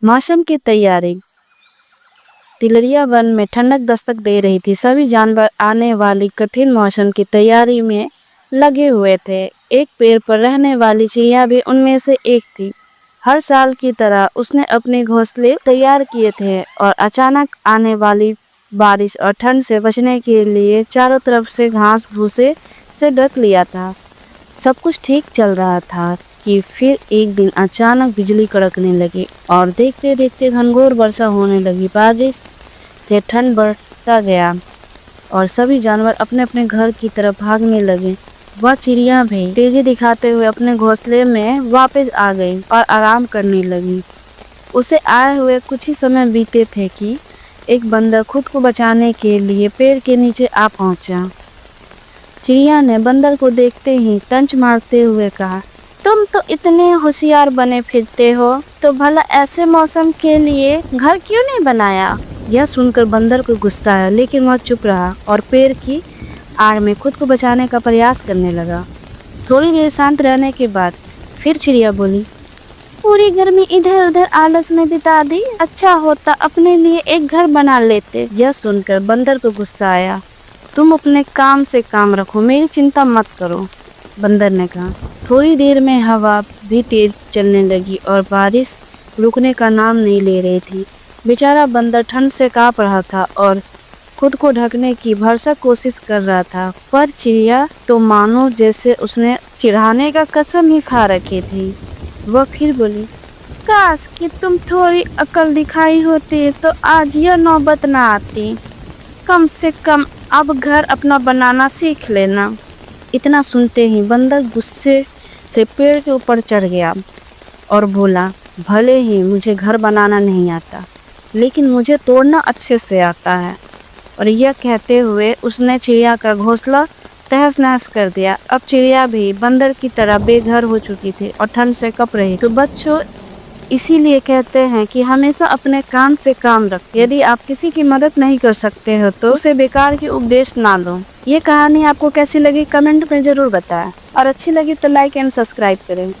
मौसम की तैयारी। तिलरिया वन में ठंडक दस्तक दे रही थी। सभी जानवर आने वाली कठिन मौसम की तैयारी में लगे हुए थे। एक पेड़ पर रहने वाली चिड़िया भी उनमें से एक थी। हर साल की तरह उसने अपने घोंसले तैयार किए थे और अचानक आने वाली बारिश और ठंड से बचने के लिए चारों तरफ से घास भूसे से ढक लिया था। सब कुछ ठीक चल रहा था कि फिर एक दिन अचानक बिजली कड़कने लगी और देखते देखते घनघोर वर्षा होने लगी। बारिश से ठंड बढ़ता गया और सभी जानवर अपने अपने घर की तरफ भागने लगे। वह चिड़िया भी तेजी दिखाते हुए अपने घोंसले में वापस आ गई और आराम करने लगी। उसे आए हुए कुछ ही समय बीते थे कि एक बंदर खुद को बचाने के लिए पेड़ के नीचे आ पहुंचा। चिड़िया ने बंदर को देखते ही तंच मारते हुए कहा, तुम तो इतने होशियार बने फिरते हो, तो भला ऐसे मौसम के लिए घर क्यों नहीं बनाया? यह सुनकर बंदर को गुस्सा आया, लेकिन वह चुप रहा और पेड़ की आड़ में खुद को बचाने का प्रयास करने लगा। थोड़ी देर शांत रहने के बाद फिर चिड़िया बोली, पूरी गर्मी इधर उधर आलस में बिता दी, अच्छा होता अपने लिए एक घर बना लेते। यह सुनकर बंदर को गुस्सा आया, तुम अपने काम से काम रखो, मेरी चिंता मत करो, बंदर ने कहा। थोड़ी देर में हवा भी तेज चलने लगी और बारिश रुकने का नाम नहीं ले रही थी। बेचारा बंदर ठंड से कांप रहा था और खुद को ढकने की भरसक कोशिश कर रहा था, पर चिड़िया तो मानो जैसे उसने चिढ़ाने का कसम ही खा रखी थी। वह फिर बोली, काश कि तुम थोड़ी अकल दिखाई होती तो आज यह नौबत ना आती। कम से कम अब घर अपना बनाना सीख लेना। इतना सुनते ही बंदर गुस्से से पेड़ के ऊपर चढ़ गया और बोला, भले ही मुझे घर बनाना नहीं आता, लेकिन मुझे तोड़ना अच्छे से आता है। और यह कहते हुए उसने चिड़िया का घोंसला तहस नहस कर दिया। अब चिड़िया भी बंदर की तरह बेघर हो चुकी थी और ठंड से कँप रही। तो बच्चों, इसीलिए कहते हैं कि हमेशा अपने काम से काम रखें। यदि आप किसी की मदद नहीं कर सकते हो तो उसे बेकार के उपदेश ना दो। ये कहानी आपको कैसी लगी कमेंट में ज़रूर बताएं और अच्छी लगी तो लाइक एंड सब्सक्राइब करें।